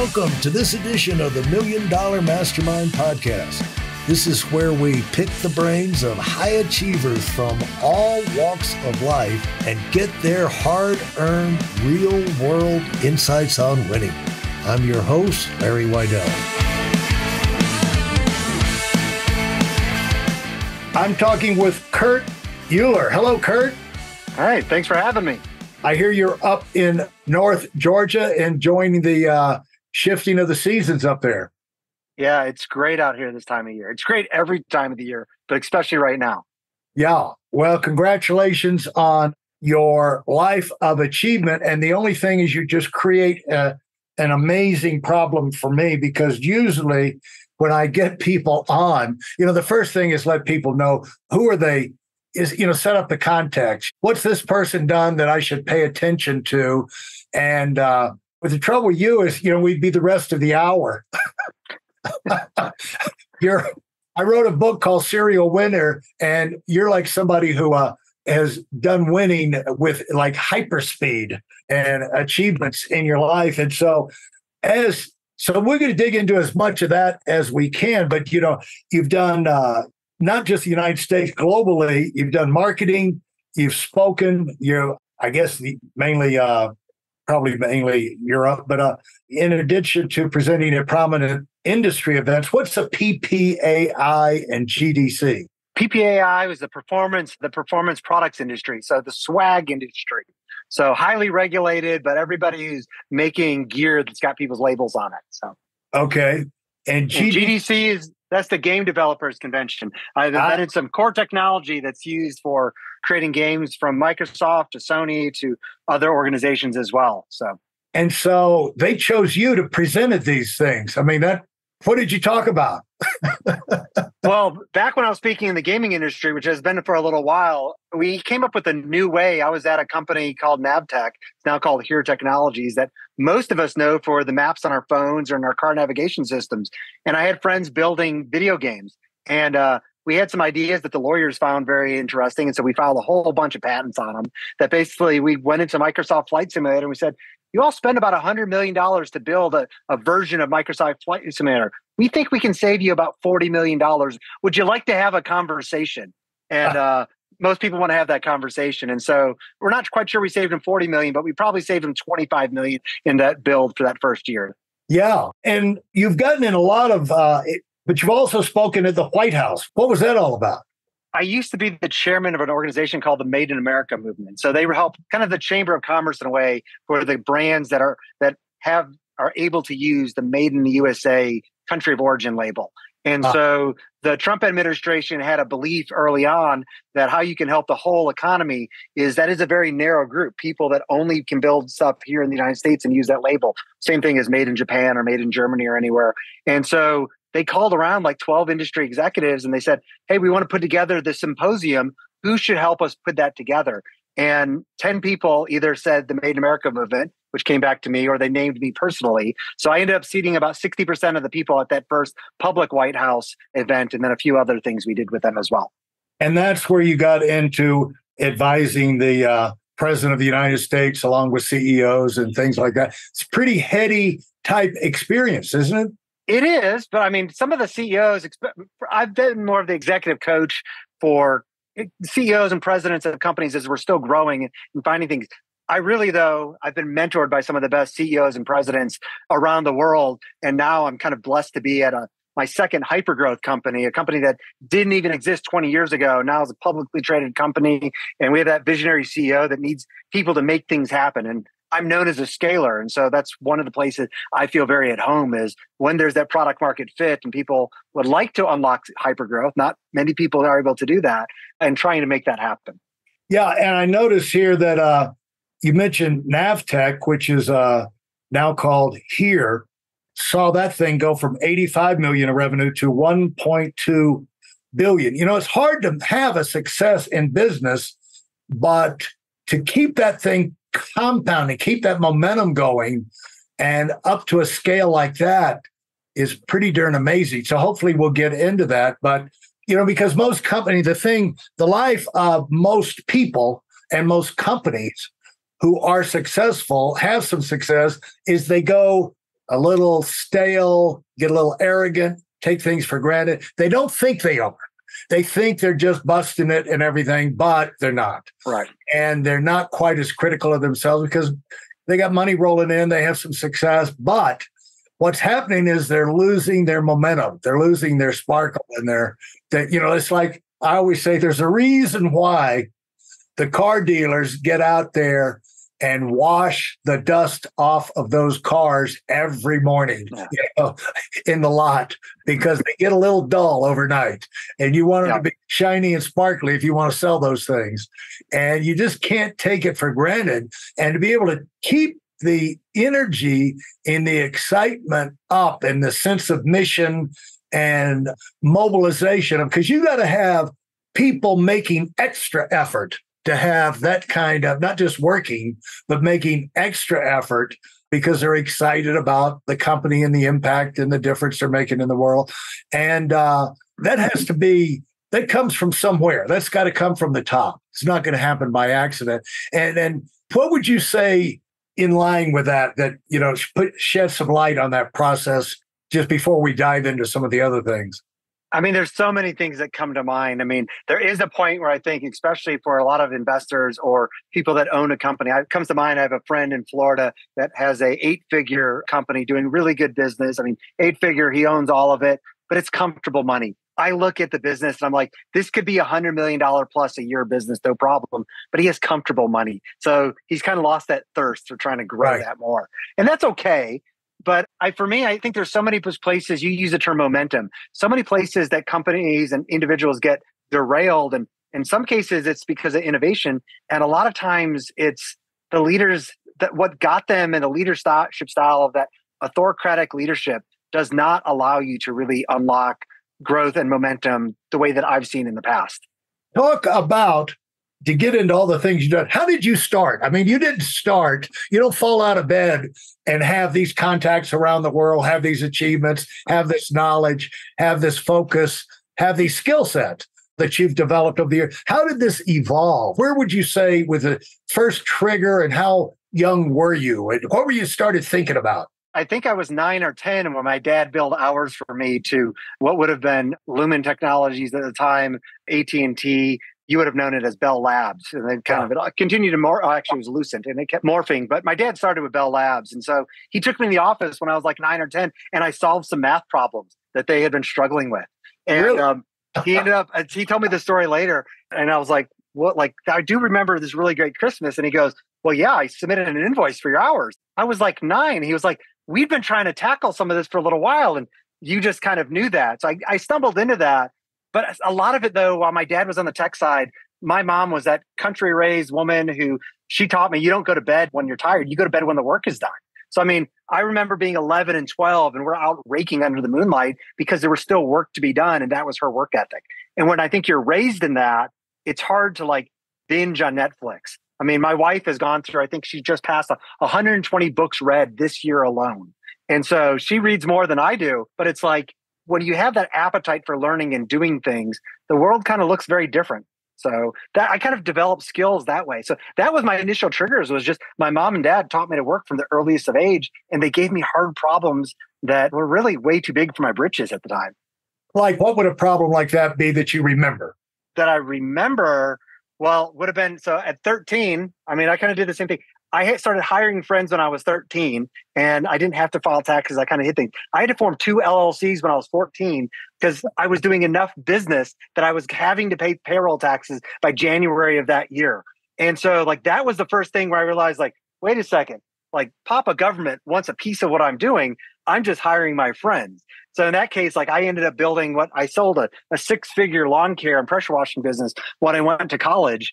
Welcome to this edition of the Million Dollar Mastermind podcast. This is where we pick the brains of high achievers from all walks of life and get their hard-earned, real-world insights on winning. I'm your host, Larry Weidel. I'm talking with Kurt Uhlir. Hello, Kurt. Hi, thanks for having me. I hear you're up in North Georgia enjoying the shifting of the seasons up there. Yeah, it's great out here this time of year. It's great every time of the year, but especially right now. Yeah. Well, congratulations on your life of achievement. And the only thing is you just create an amazing problem for me, because usually when I get people on, the first thing is let people know who are they, is, set up the context. What's this person done that I should pay attention to? And but the trouble with you is, we'd be the rest of the hour. I wrote a book called Serial Winner, and you're like somebody who has done winning with like hyperspeed and achievements in your life. And so we're going to dig into as much of that as we can. But, you've done not just the United States, globally, you've done marketing, you've spoken, probably mainly Europe, but in addition to presenting at prominent industry events, what's a PPAI and GDC? PPAI was the performance products industry, so the swag industry. So highly regulated, but everybody who's making gear that's got people's labels on it. So okay, and GDC that's the Game Developers Convention. I've invented some core technology that's used for creating games from Microsoft to Sony to other organizations as well. So they chose you to present at these things. I mean, what did you talk about? Well, back when I was speaking in the gaming industry, which has been for a little while, we came up with a new way. I was at a company called Navtech, it's now called Here Technologies, that most of us know for the maps on our phones or in our car navigation systems. And I had friends building video games. And we had some ideas that the lawyers found very interesting. And so we filed a whole bunch of patents on them that basically we went into Microsoft Flight Simulator and we said, you all spend about $100 million to build a version of Microsoft Flight Simulator. We think we can save you about $40 million. Would you like to have a conversation? And most people want to have that conversation. And so we're not quite sure we saved them $40 million, but we probably saved them $25 million in that build for that first year. Yeah. And you've gotten in a lot of, but you've also spoken at the White House. What was that all about? I used to be the chairman of an organization called the Made in America movement. So they help kind of the Chamber of Commerce in a way for the brands that are able to use the Made in the USA country of origin label. And so the Trump administration had a belief early on that how you can help the whole economy is a very narrow group, people that only can build stuff here in the United States and use that label. Same thing as made in Japan or made in Germany or anywhere. And so they called around like 12 industry executives and they said, hey, we want to put together this symposium. Who should help us put that together? And 10 people either said the Made in America movement, which came back to me, or they named me personally. So I ended up seating about 60% of the people at that first public White House event, and then a few other things we did with them as well. And that's where you got into advising the President of the United States, along with CEOs and things like that. It's a pretty heady type experience, isn't it? It is, but I mean, some of the CEOs, I've been more of the executive coach for CEOs and presidents of companies as we're still growing and finding things. I've been mentored by some of the best CEOs and presidents around the world. And now I'm kind of blessed to be at my second hypergrowth company, a company that didn't even exist 20 years ago. Now is a publicly traded company. And we have that visionary CEO that needs people to make things happen. And I'm known as a scaler. And so that's one of the places I feel very at home is when there's that product market fit and people would like to unlock hypergrowth. Not many people are able to do that, and trying to make that happen. Yeah. And I notice here that you mentioned Navtech, which is now called Here, saw that thing go from 85 million in revenue to 1.2 billion. It's hard to have a success in business, but to keep that thing compounding, keep that momentum going and up to a scale like that is pretty darn amazing. So hopefully we'll get into that. But, because most companies, the life of most people and most companies who are successful, have some success, is they go a little stale, get a little arrogant, take things for granted. They don't think they are. They think they're just busting it and everything, but they're not. Right. And they're not quite as critical of themselves because they got money rolling in, they have some success, but what's happening is they're losing their momentum. They're losing their sparkle and it's like I always say, there's a reason why the car dealers get out there and wash the dust off of those cars every morning, in the lot, because they get a little dull overnight and you want them to be shiny and sparkly if you want to sell those things. And you just can't take it for granted. And to be able to keep the energy and the excitement up and the sense of mission and mobilization, because you got to have people making extra effort to have that kind of, not just working, but making extra effort because they're excited about the company and the impact and the difference they're making in the world. And that comes from somewhere. That's got to come from the top. It's not going to happen by accident. And what would you say in line with that shed some light on that process just before we dive into some of the other things? I mean, there's so many things that come to mind. I mean, there is a point where I think, especially for a lot of investors or people that own a company, it comes to mind. I have a friend in Florida that has a 8-figure company doing really good business. I mean, 8-figure, he owns all of it, but it's comfortable money. I look at the business and I'm like, this could be $100 million plus a year business, no problem. But he has comfortable money. So he's kind of lost that thirst for trying to grow that more. And that's okay. But for me, I think there's so many places, you use the term momentum, so many places that companies and individuals get derailed. And in some cases, it's because of innovation. And a lot of times it's the leaders that what got them in the leadership style of that autocratic leadership does not allow you to really unlock growth and momentum the way that I've seen in the past. Talk about, to get into all the things you've done, how did you start? I mean, you don't fall out of bed and have these contacts around the world, have these achievements, have this knowledge, have this focus, have these skill sets that you've developed over the years. How did this evolve? Where would you say was the first trigger, and how young were you? And what were you started thinking about? I think I was 9 or 10 when my dad billed hours for me to what would have been Lumen Technologies at the time, AT&T. You would have known it as Bell Labs. And then it continued to actually it was Lucent, and it kept morphing. But my dad started with Bell Labs. And so he took me in the office when I was like 9 or 10, and I solved some math problems that they had been struggling with. And really? He ended up, he told me the story later, and I was like, what? Like, I do remember this really great Christmas. And he goes, well, yeah, I submitted an invoice for your hours. I was like 9. He was like, we've been trying to tackle some of this for a little while, and you just kind of knew that. So I stumbled into that. But a lot of it, though, while my dad was on the tech side, my mom was that country-raised woman who she taught me, you don't go to bed when you're tired. You go to bed when the work is done. So, I mean, I remember being 11 and 12, and we're out raking under the moonlight because there was still work to be done, and that was her work ethic. And when I think you're raised in that, it's hard to binge on Netflix. I mean, my wife has gone through, I think she just passed 120 books read this year alone. And so she reads more than I do, but it's like, when you have that appetite for learning and doing things, the world kind of looks very different. So that I kind of developed skills that way. So that was my initial triggers, was just my mom and dad taught me to work from the earliest of age, and they gave me hard problems that were really way too big for my britches at the time. Like, what would a problem like that be that you remember? That I remember, well, would have been, so at 13, I mean, I kind of did the same thing. I started hiring friends when I was 13, and I didn't have to file taxes. I kind of hit things. I had to form 2 LLCs when I was 14 because I was doing enough business that I was having to pay payroll taxes by January of that year. And so that was the first thing where I realized, wait a second, Papa government wants a piece of what I'm doing. I'm just hiring my friends. So in that case, I ended up building what I sold a 6-figure lawn care and pressure washing business when I went to college.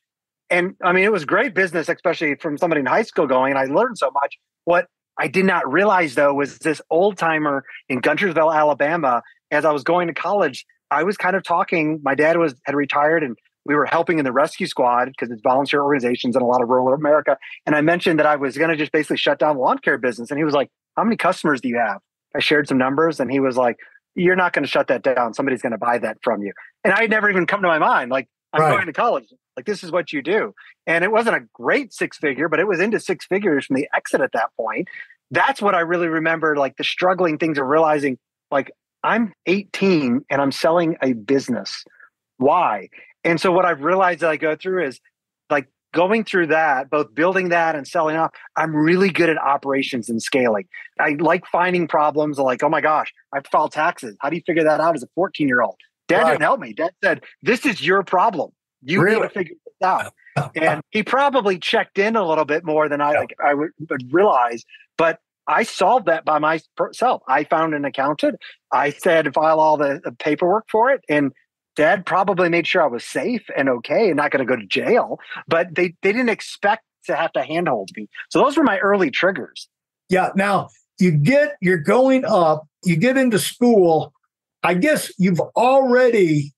And I mean, it was great business, especially from somebody in high school going, and I learned so much. What I did not realize, though, was this old timer in Guntersville, Alabama. As I was going to college, I was kind of talking. My dad had retired, and we were helping in the rescue squad because it's volunteer organizations in a lot of rural America. And I mentioned that I was going to just basically shut down the lawn care business. And he was like, how many customers do you have? I shared some numbers, and he was like, you're not going to shut that down. Somebody's going to buy that from you. And I had never even come to my mind. I'm going to college. This is what you do. And it wasn't a great 6-figure, but it was into 6 figures from the exit at that point. that's what I really remember, like the struggling things of realizing, like, I'm 18 and I'm selling a business. Why? And so what I've realized that I go through is like going through that, both building that and selling off, I'm really good at operations and scaling. I like finding problems like, oh my gosh, I have to file taxes. How do you figure that out as a 14-year-old? Dad didn't help me. Dad said, this is your problem. You need to figure this out. And he probably checked in a little bit more than I would realize, but I solved that by myself. I found an accountant. I said, file all the paperwork for it. And Dad probably made sure I was safe and okay and not going to go to jail, but they didn't expect to have to handhold me. So those were my early triggers. Yeah. Now you're going up, you get into school. I guess you've already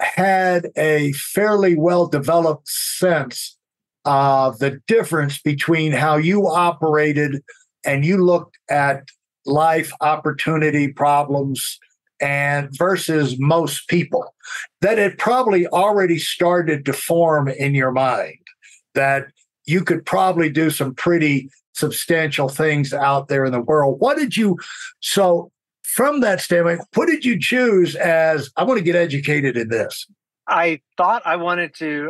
had a fairly well-developed sense of the difference between how you operated and you looked at life, opportunity, problems, and versus most people, that it probably already started to form in your mind that you could probably do some pretty substantial things out there in the world. So from that standpoint, what did you choose as, I want to get educated in this? I thought I wanted to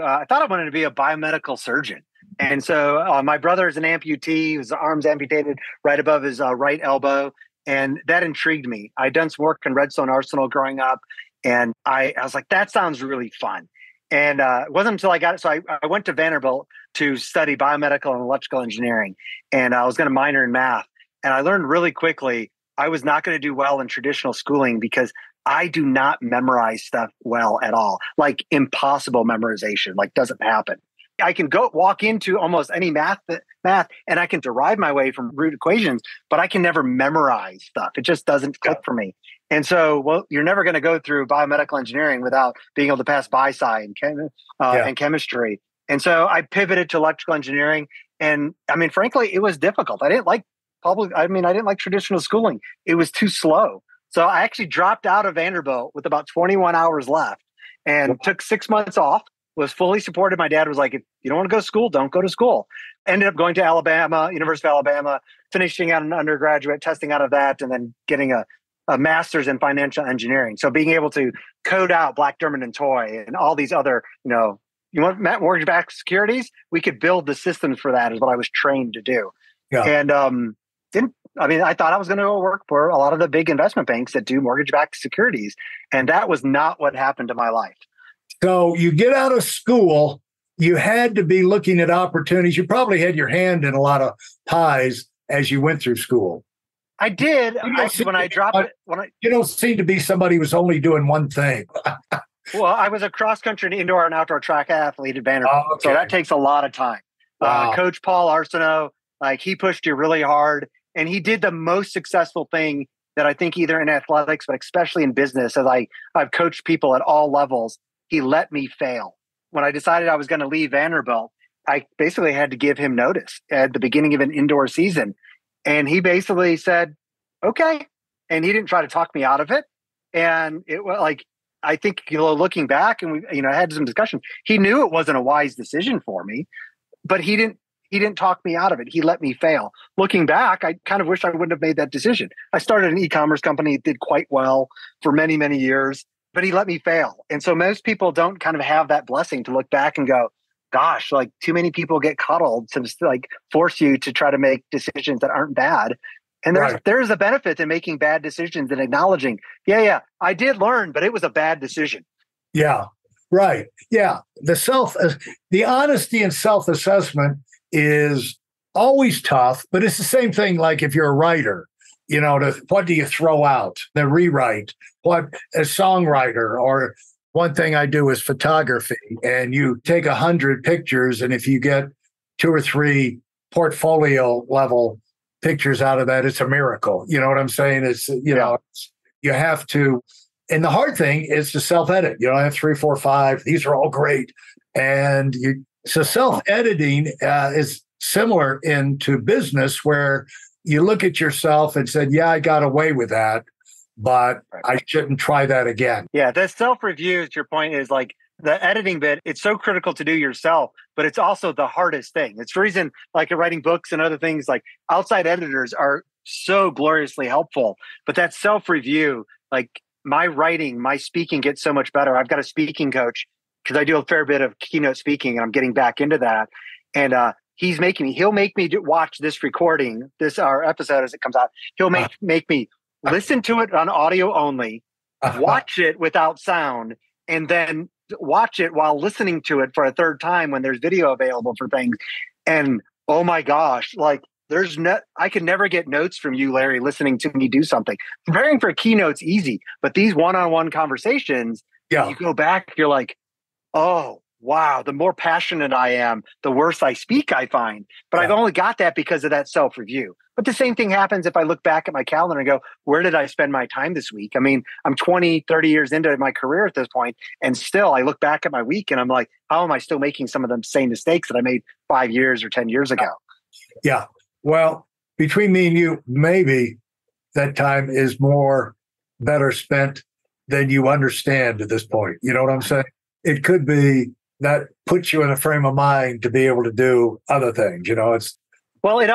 be a biomedical surgeon. And so my brother is an amputee. His arm's amputated right above his right elbow. And that intrigued me. I'd done some work in Redstone Arsenal growing up. And I was like, that sounds really fun. And it wasn't until I got it. So I went to Vanderbilt to study biomedical and electrical engineering. And I was going to minor in math. And I learned really quickly I was not going to do well in traditional schooling because I do not memorize stuff well at all. Like impossible memorization, like doesn't happen. I can walk into almost any math and I can derive my way from root equations, but I can never memorize stuff. It just doesn't click for me. And so, well, you're never going to go through biomedical engineering without being able to pass bi-sci and chemistry. And so I pivoted to electrical engineering. And I mean, frankly, it was difficult. I didn't like traditional schooling. It was too slow. So I actually dropped out of Vanderbilt with about 21 hours left and took 6 months off, was fully supported. My dad was like, if you don't want to go to school, don't go to school. Ended up going to University of Alabama, finishing out an undergraduate, testing out of that, and then getting a master's in financial engineering. So being able to code out Black, Dermot, and Toy and all these other, you want mortgage-backed securities? We could build the systems for that is what I was trained to do. Yeah. And I thought I was going to go work for a lot of the big investment banks that do mortgage-backed securities. And that was not what happened to my life. So you get out of school, you had to be looking at opportunities. You probably had your hand in a lot of pies as you went through school. I did. You don't seem to be somebody who's only doing one thing. Well, I was a cross-country and indoor and outdoor track athlete at Vanderbilt. Oh, okay. So that takes a lot of time. Wow. Coach Paul Arsenault, he pushed you really hard. And he did the most successful thing that I think either in athletics, but especially in business, as I've coached people at all levels, he let me fail. When I decided I was going to leave Vanderbilt, I basically had to give him notice at the beginning of an indoor season. And he basically said, okay. And he didn't try to talk me out of it. And it was like, I think, looking back and we, had some discussion, he knew it wasn't a wise decision for me, but he didn't talk me out of it. He let me fail. Looking back, I kind of wish I wouldn't have made that decision. I started an e-commerce company. It did quite well for many, many years, but he let me fail. And so most people don't kind of have that blessing to look back and go, gosh, like too many people get coddled to like force you to try to make decisions that aren't bad. And there's a benefit to making bad decisions and acknowledging, I did learn, but it was a bad decision. Yeah, right. Yeah. The honesty and self-assessment is always tough, but it's the same thing. Like if you're a writer, what do you throw out? The rewrite, what a songwriter, or one thing I do is photography, and you take 100 pictures, and if you get 2 or 3 portfolio level pictures out of that, it's a miracle. You know what I'm saying? It's, you have to, and the hard thing is to self-edit. I have 3, 4, 5. These are all great. And so self-editing is similar into business where you look at yourself and said, I got away with that, but I shouldn't try that again. Yeah, the self-review, to your point, is like the editing bit, it's so critical to do yourself, but it's also the hardest thing. It's the reason, like writing books and other things, like outside editors are so gloriously helpful. But that self-review, like my writing, my speaking gets so much better. I've got a speaking coach because I do a fair bit of keynote speaking and I'm getting back into that. And he'll make me watch this recording, our episode as it comes out. He'll make me listen to it on audio only, watch it without sound, and then watch it while listening to it for a third time when there's video available for things. And oh my gosh, like I could never get notes from you, Larry, listening to me do something. Preparing for a keynote's easy, but these one-on-one conversations, you go back, you're like, oh, wow, the more passionate I am, the worse I speak, I find. But I've only got that because of that self-review. But the same thing happens if I look back at my calendar and go, where did I spend my time this week? I mean, I'm 20, 30 years into my career at this point, and still I look back at my week and I'm like, how am I still making some of the same mistakes that I made 5 years or 10 years ago? Yeah. Well, between me and you, maybe that time is better spent than you understand at this point. You know what I'm saying? It could be that puts you in a frame of mind to be able to do other things. You know, it's well, it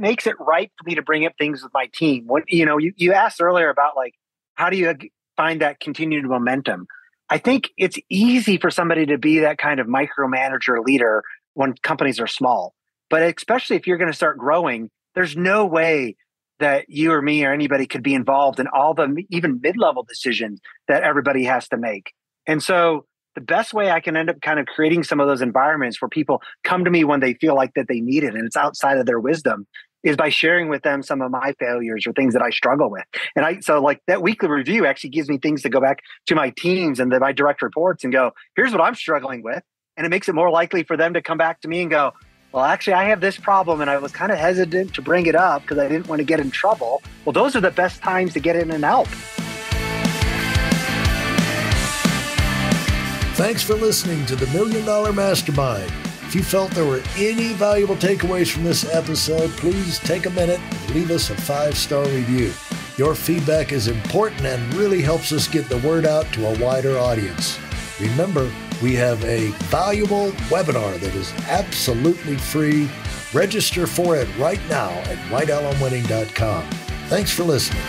makes it right for me to bring up things with my team. When you asked earlier about like how do you find that continued momentum? I think it's easy for somebody to be that kind of micromanager leader when companies are small, but especially if you're going to start growing, there's no way that you or me or anybody could be involved in all the even mid-level decisions that everybody has to make. And so the best way I can end up kind of creating some of those environments where people come to me when they feel like that they need it and it's outside of their wisdom is by sharing with them some of my failures or things that I struggle with. And so like that weekly review actually gives me things to go back to my teams and my direct reports and go, here's what I'm struggling with. And it makes it more likely for them to come back to me and go, well, actually, I have this problem and I was kind of hesitant to bring it up because I didn't want to get in trouble. Well, those are the best times to get in and help. Thanks for listening to the Million Dollar Mastermind. If you felt there were any valuable takeaways from this episode, please take a minute and leave us a 5-star review. Your feedback is important and really helps us get the word out to a wider audience. Remember, we have a valuable webinar that is absolutely free. Register for it right now at weidelonwinning.com. Thanks for listening.